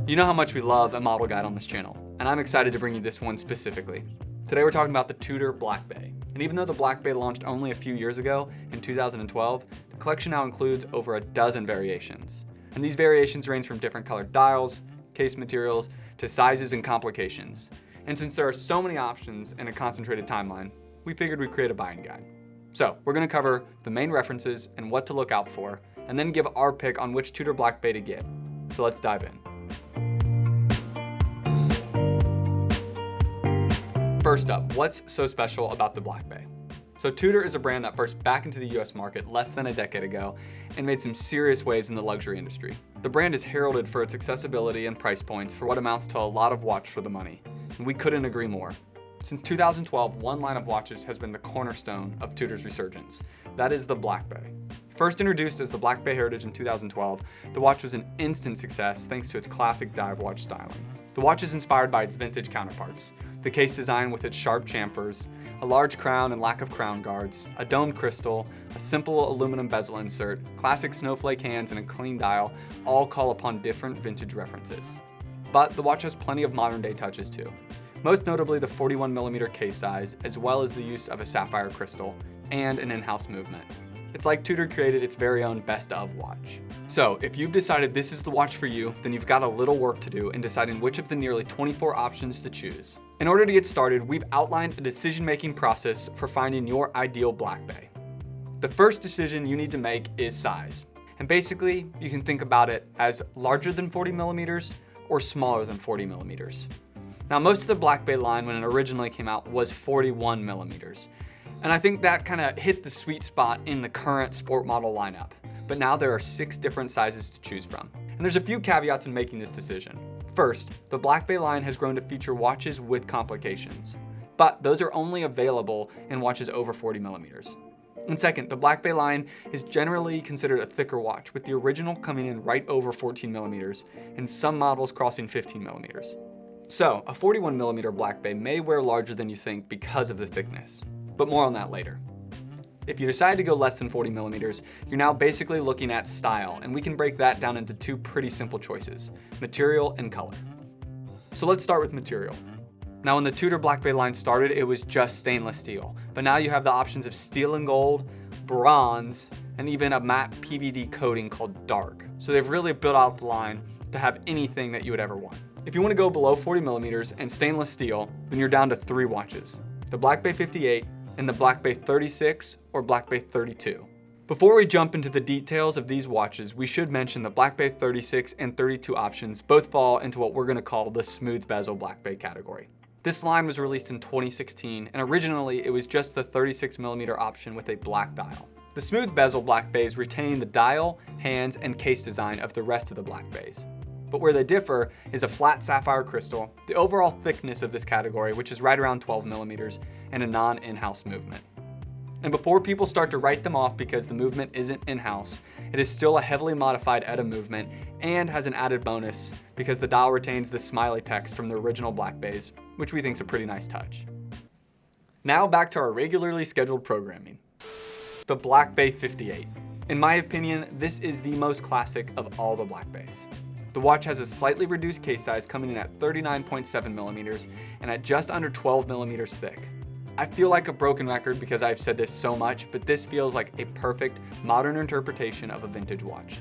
You know how much we love a model guide on this channel, and I'm excited to bring you this one specifically. Today we're talking about the Tudor Black Bay. And even though the Black Bay launched only a few years ago, in 2012, the collection now includes over a dozen variations. And these variations range from different colored dials, case materials, to sizes and complications. And since there are so many options in a concentrated timeline, we figured we'd create a buying guide. So we're gonna cover the main references and what to look out for, and then give our pick on which Tudor Black Bay to get. So let's dive in. First up, what's so special about the Black Bay? So Tudor is a brand that burst back into the US market less than a decade ago and made some serious waves in the luxury industry. The brand is heralded for its accessibility and price points for what amounts to a lot of watch for the money, and we couldn't agree more. Since 2012, one line of watches has been the cornerstone of Tudor's resurgence. That is the Black Bay. First introduced as the Black Bay Heritage in 2012, the watch was an instant success thanks to its classic dive watch styling. The watch is inspired by its vintage counterparts. The case design with its sharp chamfers, a large crown and lack of crown guards, a domed crystal, a simple aluminum bezel insert, classic snowflake hands, and a clean dial all call upon different vintage references. But the watch has plenty of modern day touches too. Most notably the 41mm case size, as well as the use of a sapphire crystal and an in-house movement. It's like Tudor created its very own best of watch. So if you've decided this is the watch for you, then you've got a little work to do in deciding which of the nearly 24 options to choose. In order to get started, we've outlined a decision-making process for finding your ideal Black Bay. The first decision you need to make is size. And basically, you can think about it as larger than 40mm or smaller than 40mm. Now, most of the Black Bay line when it originally came out was 41mm. And I think that kind of hit the sweet spot in the current sport model lineup. But now there are 6 different sizes to choose from. And there's a few caveats in making this decision. First, the Black Bay line has grown to feature watches with complications, but those are only available in watches over 40mm. And second, the Black Bay line is generally considered a thicker watch, with the original coming in right over 14mm and some models crossing 15mm. So, a 41mm Black Bay may wear larger than you think because of the thickness, but more on that later. If you decide to go less than 40mm, you're now basically looking at style, and we can break that down into 2 pretty simple choices: material and color. So let's start with material. Now when the Tudor Black Bay line started, it was just stainless steel, but now you have the options of steel and gold, bronze, and even a matte PVD coating called dark. So they've really built out the line to have anything that you would ever want. If you want to go below 40mm and stainless steel, then you're down to 3 watches: the Black Bay 58, and the Black Bay 36 or Black Bay 32. Before we jump into the details of these watches, we should mention the Black Bay 36 and 32 options both fall into what we're going to call the smooth bezel Black Bay category. This line was released in 2016, and originally it was just the 36mm option with a black dial. The smooth bezel Black Bays retain the dial, hands, and case design of the rest of the Black Bays. But where they differ is a flat sapphire crystal, the overall thickness of this category, which is right around 12mm, and a non-in-house movement. And before people start to write them off because the movement isn't in-house, it is still a heavily modified ETA movement and has an added bonus because the dial retains the smiley text from the original Black Bays, which we think is a pretty nice touch. Now back to our regularly scheduled programming. The Black Bay 58. In my opinion, this is the most classic of all the Black Bays. The watch has a slightly reduced case size coming in at 39.7mm and at just under 12mm thick. I feel like a broken record because I've said this so much, but this feels like a perfect modern interpretation of a vintage watch.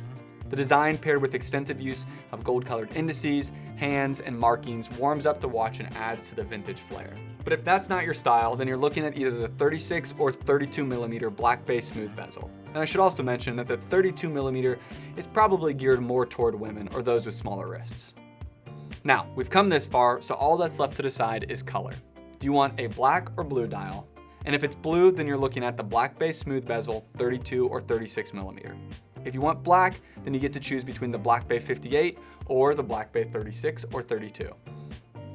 The design, paired with extensive use of gold-colored indices, hands, and markings, warms up the watch and adds to the vintage flair. But if that's not your style, then you're looking at either the 36 or 32mm Black Bay smooth bezel. And I should also mention that the 32mm is probably geared more toward women or those with smaller wrists. Now, we've come this far, so all that's left to decide is color. Do you want a black or blue dial? And if it's blue, then you're looking at the Black Bay smooth bezel 32 or 36mm. If you want black, then you get to choose between the Black Bay 58 or the Black Bay 36 or 32.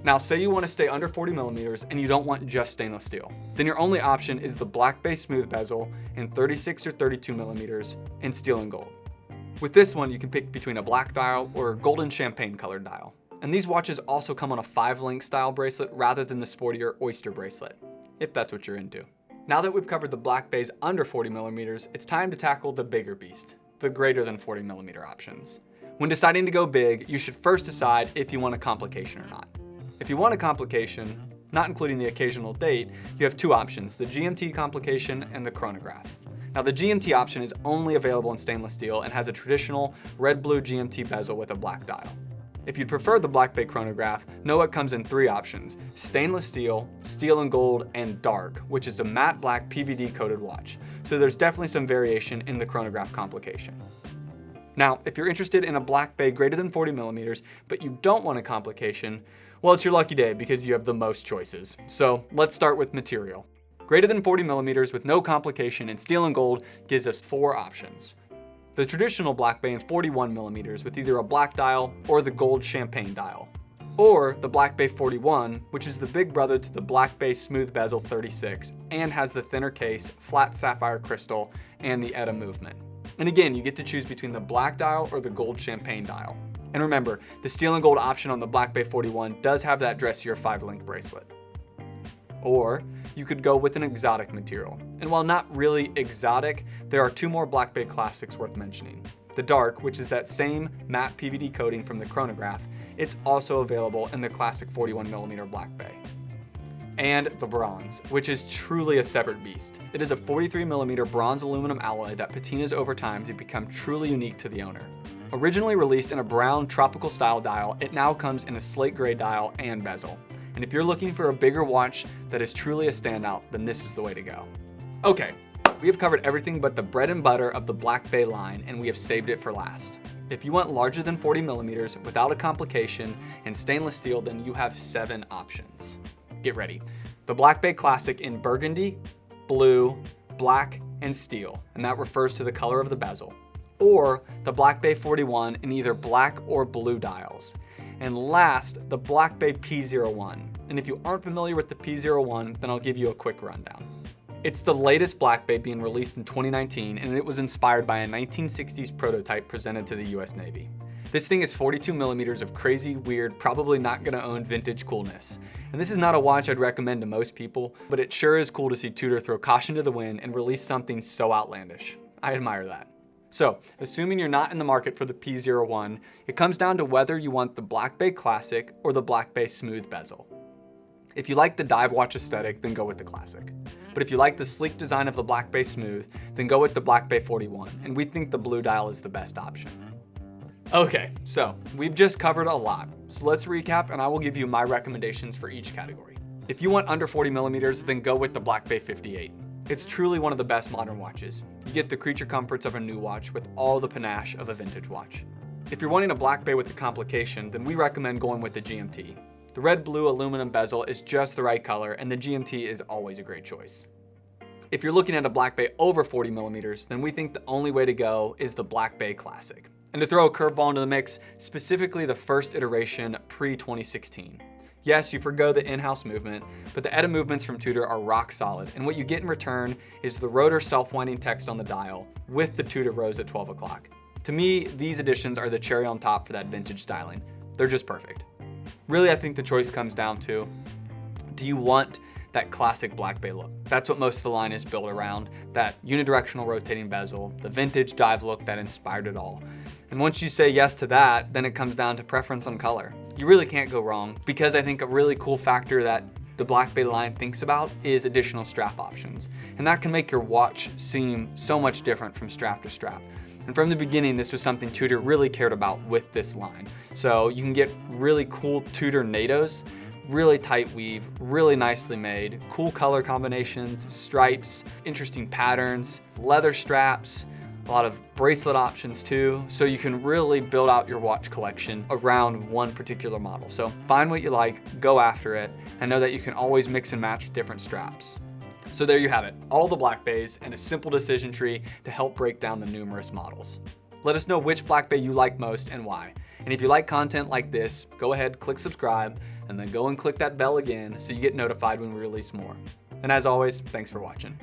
Now, say you want to stay under 40mm and you don't want just stainless steel. Then your only option is the Black Bay smooth bezel in 36 or 32mm in steel and gold. With this one, you can pick between a black dial or a golden champagne colored dial. And these watches also come on a 5-link style bracelet rather than the sportier oyster bracelet, if that's what you're into. Now that we've covered the Black Bays under 40mm, it's time to tackle the bigger beast, the greater than 40mm options. When deciding to go big, you should first decide if you want a complication or not. If you want a complication, not including the occasional date, you have two options, the GMT complication and the chronograph. Now the GMT option is only available in stainless steel and has a traditional red-blue GMT bezel with a black dial. If you'd prefer the Black Bay chronograph, know it comes in three options, stainless steel, steel and gold, and dark, which is a matte black PVD coated watch. So there's definitely some variation in the chronograph complication. Now, if you're interested in a Black Bay greater than 40mm, but you don't want a complication, well, it's your lucky day because you have the most choices. So let's start with material. Greater than 40mm with no complication and steel and gold gives us four options. The traditional Black Bay in 41mm with either a black dial or the gold champagne dial. Or the Black Bay 41, which is the big brother to the Black Bay Smooth Bezel 36 and has the thinner case, flat sapphire crystal, and the ETA movement. And again, you get to choose between the black dial or the gold champagne dial. And remember, the steel and gold option on the Black Bay 41 does have that dressier 5-link bracelet. Or you could go with an exotic material. And while not really exotic, there are two more Black Bay classics worth mentioning. The dark, which is that same matte PVD coating from the chronograph, it's also available in the classic 41mm Black Bay. And the bronze, which is truly a separate beast. It is a 43mm bronze aluminum alloy that patinas over time to become truly unique to the owner. Originally released in a brown tropical style dial, it now comes in a slate gray dial and bezel. And if you're looking for a bigger watch that is truly a standout, then this is the way to go. Okay, we have covered everything but the bread and butter of the Black Bay line, and we have saved it for last. If you want larger than 40mm without a complication and stainless steel, then you have 7 options. Get ready. The Black Bay Classic in burgundy, blue, black, and steel, and that refers to the color of the bezel. Or the Black Bay 41 in either black or blue dials. And last, the Black Bay P01. And if you aren't familiar with the P01, then I'll give you a quick rundown. It's the latest Black Bay being released in 2019, and it was inspired by a 1960s prototype presented to the US Navy. This thing is 42mm of crazy, weird, probably not gonna own vintage coolness. And this is not a watch I'd recommend to most people, but it sure is cool to see Tudor throw caution to the wind and release something so outlandish. I admire that. So, assuming you're not in the market for the P01, it comes down to whether you want the Black Bay Classic or the Black Bay Smooth Bezel. If you like the dive watch aesthetic, then go with the Classic. But if you like the sleek design of the Black Bay Smooth, then go with the Black Bay 41, and we think the blue dial is the best option. Okay, so we've just covered a lot. So let's recap and I will give you my recommendations for each category. If you want under 40mm, then go with the Black Bay 58. It's truly one of the best modern watches. You get the creature comforts of a new watch with all the panache of a vintage watch. If you're wanting a Black Bay with a complication, then we recommend going with the GMT. The red-blue aluminum bezel is just the right color, and the GMT is always a great choice. If you're looking at a Black Bay over 40mm, then we think the only way to go is the Black Bay Classic. And to throw a curveball into the mix, specifically the first iteration pre-2016. Yes, you forgo the in-house movement, but the ETA movements from Tudor are rock solid, and what you get in return is the rotor self-winding text on the dial with the Tudor rose at 12 o'clock. To me, these additions are the cherry on top for that vintage styling. They're just perfect. Really, I think the choice comes down to, do you want that classic Black Bay look? That's what most of the line is built around, that unidirectional rotating bezel, the vintage dive look that inspired it all. And once you say yes to that, then it comes down to preference on color. You really can't go wrong, because I think a really cool factor that the Black Bay line thinks about is additional strap options. And that can make your watch seem so much different from strap to strap. And from the beginning, this was something Tudor really cared about with this line. So you can get really cool Tudor NATOs, really tight weave, really nicely made, cool color combinations, stripes, interesting patterns, leather straps, a lot of bracelet options too. So you can really build out your watch collection around one particular model. So find what you like, go after it, and know that you can always mix and match with different straps. So there you have it, all the Black Bays and a simple decision tree to help break down the numerous models. Let us know which Black Bay you like most and why. And if you like content like this, go ahead, click subscribe, and then go and click that bell again so you get notified when we release more. And as always, thanks for watching.